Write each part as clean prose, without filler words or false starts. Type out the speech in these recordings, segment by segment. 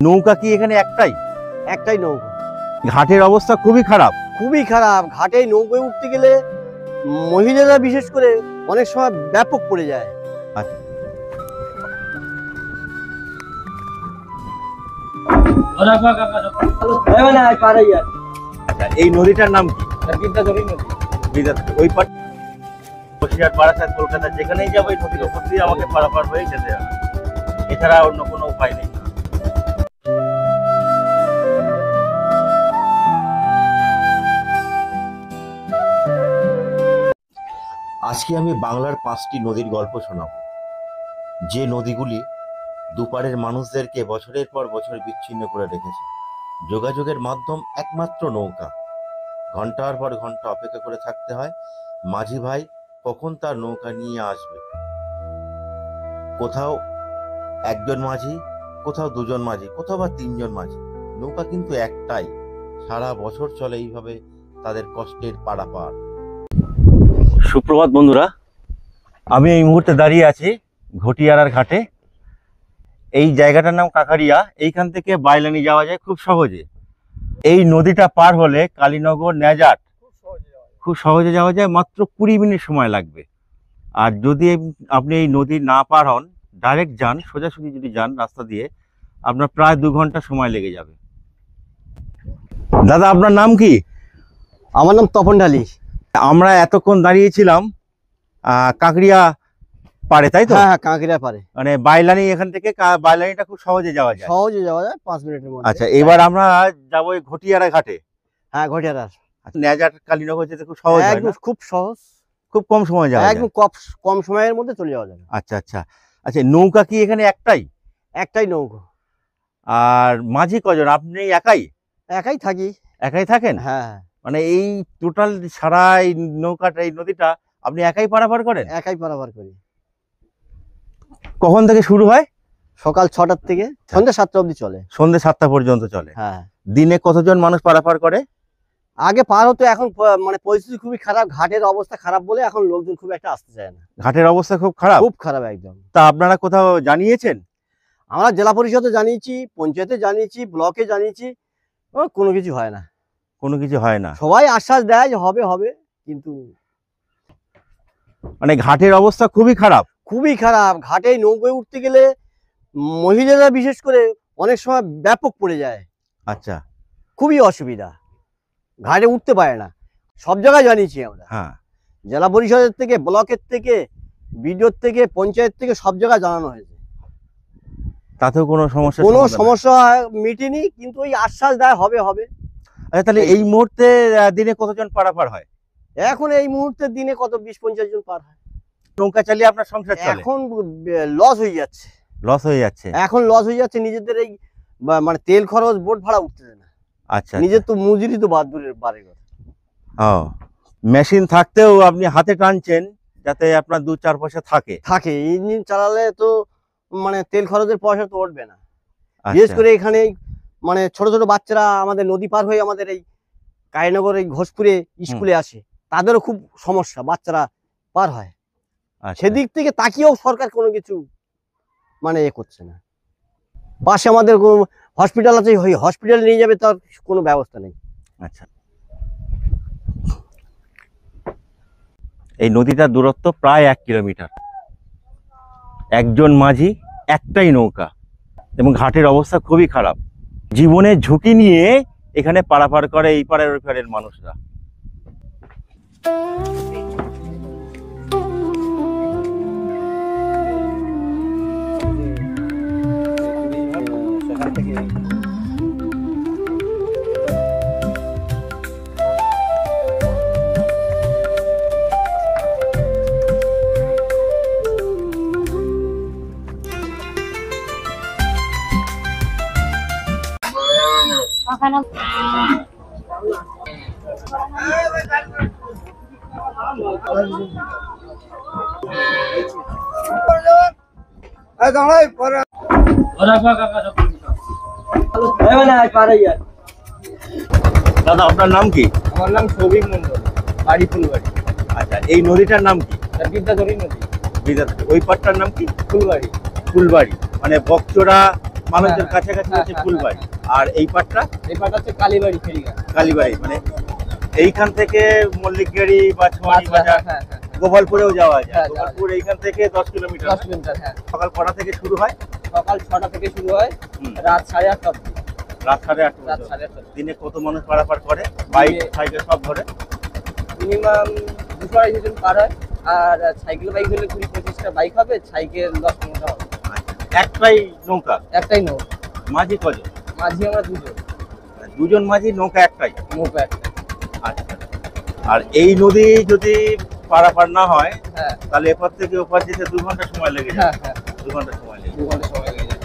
নৌকা কি এখানে একটাই? একটাই নৌকা। ঘাটের অবস্থা খুবই খারাপ। খুবই খারাপ। ঘাটে নৌকায় উঠতে গেলে মহিলারা বিশেষ করে অনেক সময় ব্যাপক পড়ে যায়। আচ্ছা, এই নদীটার নাম কি? বিদ্যাধরী নদী। বিদ্যাধরী। ওই পার বসিরহাট, বারাসাত, কলকাতা যেখানেই যাবো এই নদীর উপর দিয়ে আমাকে পারাপার হয়ে যেতে হবে, এছাড়া অন্য কোনো উপায় নেই। আজকে আমি বাংলার 5টি নদীর গল্প শোনাব, যে নদীগুলি দুপারের মানুষদেরকে বছরের পর বছর বিচ্ছিন্ন করে রেখেছে। যোগাযোগের মাধ্যম একমাত্র নৌকা। ঘন্টার পর ঘন্টা অপেক্ষা করে থাকতে হয় মাঝি ভাই কখন তার নৌকা নিয়ে আসবে। কোথাও একজন মাঝি, কোথাও দুজন মাঝি, কোথাও বা 3জন মাঝি। নৌকা কিন্তু একটাই, সারা বছর চলে এইভাবে তাদের কষ্টের পারাপার। সুপ্রভাত বন্ধুরা, আমি এই মুহূর্তে দাঁড়িয়ে আছি ঘটিয়ারার ঘাটে। এই জায়গাটার নাম কাকারিয়া। এইখান থেকে বাইলানি যাওয়া যায় খুব সহজে। এই নদীটা পার হলে কালীনগর, নেজাট খুব সহজে যাওয়া যায়, মাত্র 20 মিনিট সময় লাগবে। আর যদি আপনি এই নদী না পার হন, ডাইরেক্ট যান, সোজাসুজি যদি যান রাস্তা দিয়ে, আপনার প্রায় 2 ঘন্টা সময় লেগে যাবে। দাদা, আপনার নাম কি? আমার নাম তপন ঢালি। আমরা এতক্ষণ দাঁড়িয়েছিলাম কাকড়িয়া পারে, তাই তো? হ্যাঁ, কাঁকড়িয়া পারে। মানে বাইলানি, এখান থেকে বাইলানিটা খুব সহজে যাওয়া যায়। সহজে যাওয়া যায় 5 মিনিটের মধ্যে। আচ্ছা, এবার আমরা যাবো এই ঘটিয়ারা ঘাটে। হ্যাঁ, ঘটিয়ারা। নেজাট কালীনগর যেতে খুব সহজ, একদম খুব সহজ, খুব কম সময় যাওয়া যায়। একদম কম সময়ের মধ্যে চলে যাওয়া যাবে। আচ্ছা আচ্ছা আচ্ছা, নৌকা কি এখানে একটাই? একটাই নৌকা। আর মাঝি কজন? আপনি একাই? একাই থাকি। একাই থাকেন? হ্যাঁ। মানে এই টোটাল সারা এই নৌকাটা, এই নদীটা আপনি একাই পারাপার করেন? একাই পারাপার করি। কখন থেকে শুরু হয়? সকাল 6টার থেকে সন্ধ্যা 7টা অবধি চলে। সন্ধ্যে 7টা পর্যন্ত চলে। হ্যাঁ। দিনে কতজন মানুষ পারাপার করে? আগে পার হতো, এখন মানে পরিস্থিতি খুবই খারাপ। ঘাটের অবস্থা খারাপ বলে এখন লোকজন খুব একটা আসতে চায় না। ঘাটের অবস্থা খুব খারাপ? খুব খারাপ একদম। তা আপনারা কোথাও জানিয়েছেন? আমরা জেলা পরিষদে জানিয়েছি, পঞ্চায়েতে জানিয়েছি, ব্লকে জানিয়েছি, কোনো কিছু হয় না। কোনো কিছু হয় না? সবাই আশ্বাস দেয় যে হবে হবে, কিন্তু মানে ঘাটের অবস্থা খুবই খারাপ। খুবই খারাপ। ঘাটে নৌকায় উঠতে গেলে মহিলারা বিশেষ করে অনেক সময় ব্যাপক পড়ে যায়। আচ্ছা, খুবই অসুবিধা, ঘাটে উঠতে পারে না। সব জায়গায় জানিয়েছি আমরা। হ্যাঁ, জেলা পরিষদের থেকে, ব্লকের থেকে, বিডিওর থেকে, পঞ্চায়েত থেকে সব জায়গায় জানানো হয়েছে। তাতেও কোনো সমস্যা? কোনো সমস্যা মিটেনি, কিন্তু ওই আশ্বাস দেয় হবে হবে। আচ্ছা, তাহলে এই মুহূর্তে দিনে কতজন পারাপার হয়? এখন এই মুহূর্তের দিনে কত 20-50 জন পার হয়। নৌকা চালিয়ে আপনার সংসার চলে? এখন লস হয়ে যাচ্ছে। লস হয়ে যাচ্ছে? এখন লস হয়ে যাচ্ছে। নিজেদের এই মানে তেল খরচ, বোট ভাড়া উঠতেছে না। আচ্ছা, নিজের তো মজুরি তো বাদ দূরের বাড়ে কথা। ও, মেশিন থাকতেও আপনি হাতে টানছেন যাতে আপনার 2-4 পয়সা থাকে। ইঞ্জিন চালালে তো মানে তেল খরচের পয়সা তো উঠবে না। বিশেষ করে এখানে মানে ছোট ছোট বাচ্চারা আমাদের নদী পার হয়ে আমাদের এই কালীনগর, এই ঘোষপুরে স্কুলে আসে, তাদেরও খুব সমস্যা, বাচ্চারা পার হয়। সেদিক থেকে তাকিয়েও সরকার কোনো কিছু মানে করছে না। পাশে আমাদের হসপিটাল আছে, ওই হসপিটালে নিয়ে যাবে, তার কোনো ব্যবস্থা নেই। আচ্ছা, এই নদীটার দূরত্ব প্রায় 1 কিলোমিটার। একজন মাঝি, একটাই নৌকা, এবং ঘাটের অবস্থা খুবই খারাপ। জীবনের ঝুঁকি নিয়ে এখানে পারাপার করে এই পারের ওই পারের মানুষরা। দাদা, আপনার নাম কি? আমার নাম সৌভিক মন্ডল, বাড়ি ফুলবাড়ি। আচ্ছা, এই নদীটার নাম কি? বিদ্যাধরী নদী। বিদ্যাধরী। ওই পারটার নাম কি? ফুলবাড়ি। ফুলবাড়ি। মানে বকচোরা মালঞ্চের হ্যাঁ, কাছাকাছি হ্যাঁ, হচ্ছে হ্যাঁ, ফুলবাড়ি। হ্যাঁ, আর এই পাটটা এই পাটা হচ্ছে কালীবাড়ি ফেরিঘাট। কালীবাড়ি, মানে এইখান থেকে মল্লিকগাড়ি বা ছোঁয়ারি হ্যাঁ, বাজার হ্যাঁ, হ্যাঁ, গোপালপুরেও যাওয়া যায়। হ্যাঁ, যাওয়া গোপালপুর এইখান থেকে 10 কিলোমিটার। 10 কিলোমিটার। হ্যাঁ, সকাল কটা থেকে শুরু হয়? সকাল 6টা থেকে শুরু হয়, হুম। রাত 8:30 অবধি। রাত 8:30 রাত পর্যন্ত। 8:30 দিনে কত মানুষ পারাপার করে? বাইক দিনে- সাইকেল সব ধরে? মিনিমাম 200-250 জন পার হয়। আর সাইকেল বাইক হলে 20-25টা বাইক হবে, সাইকেল 10-15টা হবে। একটাই নৌকা? একটাই নৌকা। মাঝি কজন? মাঝি আমরা দুজন। দুজন মাঝি, নৌকা একটাই? নৌকা একটা। আচ্ছা। আর এই নদী যদি পারাপার না হয় হ্যাঁ, তাহলে এপার থেকে ওপার যেতে 2 ঘন্টা সময় লেগে যায়। হ্যাঁ, হ্যাঁ, 2 ঘন্টা সময় লেগে 2 ঘন্টা সময় লেগে যায়।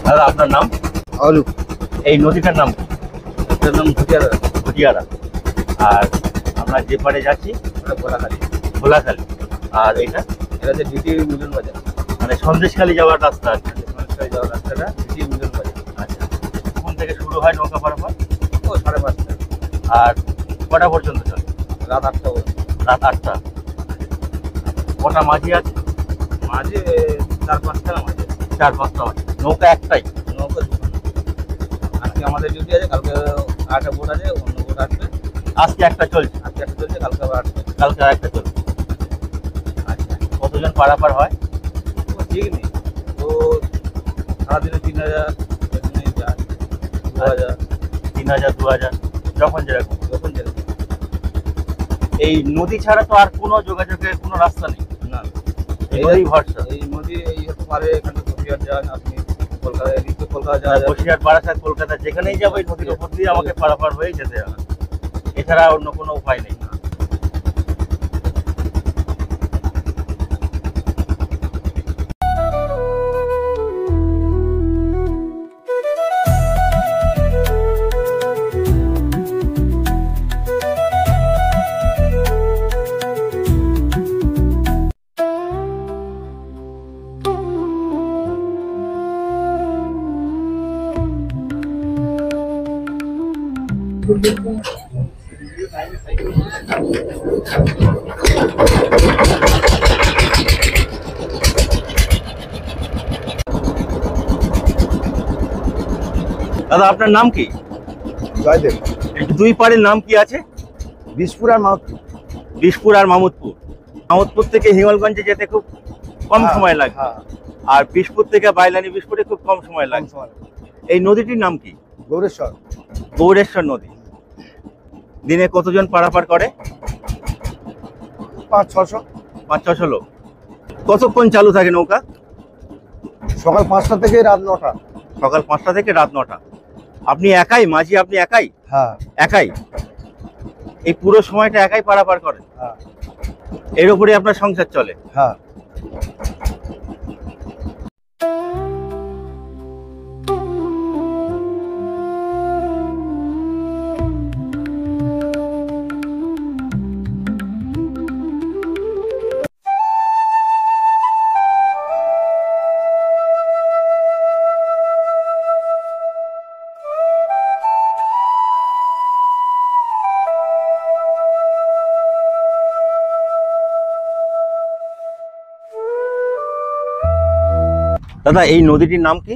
দাদা আপনার নাম? অরূপ। এই নদীটার নাম কি? এটার নাম ভুটিয়ারা। ভুটিয়ারা। আর আমরা যে পারে যাচ্ছি ভোলাখালী। ভোলাখালী। আর এটা এটা হচ্ছে দ্বিতীয় মিলন বাজার। মানে সন্দেশখালী যাওয়ার রাস্তা আছে। সন্দেশখালী যাওয়ার রাস্তাটা দ্বিতীয় মিলন বাজার। আচ্ছা, কখন থেকে শুরু হয় নৌকা পারাপার? ও 5:30। আর কটা পর্যন্ত চলে? রাত 8টা পর্যন্ত। রাত 8টা। কটা মাঝি আছে? মাঝে 4-5টা মাঝে। 4-5টা মাঝি। নৌকা একটাই? নৌকা দুটো। আজকে আমাদের ডিউটি আছে, কালকে আরেকটা বোট আছে, অন্য বোট আসবে। আজকে একটা চলছে, আজকে একটা চলছে, কালকে আবার আসবে। কালকে আরেকটা চলছে। আচ্ছা, কতজন পারাপার হয়? ও ঠিক নেই, তো সারাদিনে 3000, এমনি যায় 2000, 3000, 2000 যখন যেরকম। যখন যেরকম। এই নদী ছাড়া তো আর কোনো যোগাযোগের কোনো রাস্তা নেই? না, এই নদী ভরসা। এই নদী এই হতে পারে, এখানে বসিরহাট যান আপনি, কলকাতা, এদিক থেকে কলকাতা যাওয়া যায়। বসিরহাট, বারাসাত, কলকাতা যেখানেই যাবো এই নদীর উপর দিয়ে আমাকে পারাপার হয়ে যেতে হবে, এছাড়া অন্য কোনো উপায় নেই। দাদা আপনার নাম কি? জয়দেব। দুই পাড়ের নাম কি আছে? বিশপুর আর মাহমুদপুর। বিশপুর আর মামুদপুর। মামুদপুর থেকে হিঙ্গলগঞ্জে যেতে খুব কম সময় লাগে, আর বিশপুর থেকে বাইলানি বিশপুরে খুব কম সময় লাগে। এই নদীটির নাম কি? গৌরেশ্বর। গৌরেশ্বর নদী। দিনে কতজন পারাপার করে? 500-600। 500-600 লোক। কতক্ষণ চালু থাকে নৌকা? সকাল 5টা থেকে রাত 9টা। সকাল 5টা থেকে রাত 9টা। আপনি একাই মাঝি? আপনি একাই? হ্যাঁ, একাই এই পুরো সময়টা একাই পারাপার করেন? হ্যাঁ, এর উপরে আপনার সংসার চলে? হ্যাঁ। দাদা এই নদীটির নাম কি?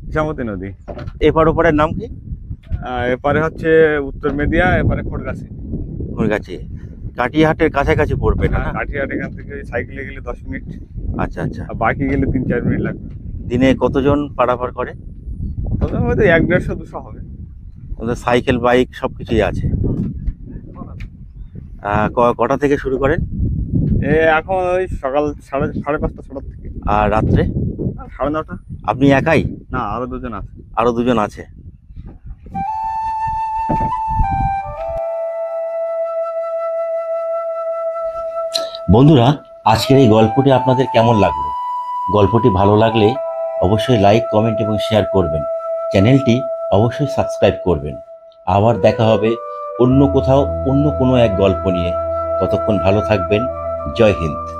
ইছামতি নদী। এপার ওপারের নাম কি? এপারে হচ্ছে উত্তর মেদিয়া, এপারে খড়গাছি। ওর কাছে কাটিয়াহাটের কাছাকাছি পড়বে না? কাঠিয়াট এখান থেকে সাইকেলে গেলে 10 মিনিট, আচ্ছা আচ্ছা। আর বাকি গেলে 3-4 মিনিট লাগবে। দিনে কতজন পারাপার করে? তবে হয়তো 100-150-200 হবে। ওদের সাইকেল বাইক সবকিছুই আছে। কটা থেকে শুরু করেন? এখন ওই সকাল 5:30-6টা থেকে। আর রাত্রে? 9:30। আপনি একাই? না, আরো দুজন আছে। আরো দুজন আছে। বন্ধুরা, আজকের এই গল্পটি আপনাদের কেমন লাগলো? গল্পটি ভালো লাগলে অবশ্যই লাইক, কমেন্ট এবং শেয়ার করবেন। চ্যানেলটি অবশ্যই সাবস্ক্রাইব করবেন। আবার দেখা হবে অন্য কোথাও অন্য কোনো এক গল্প নিয়ে। ততক্ষণ ভালো থাকবেন। জয় হিন্দ।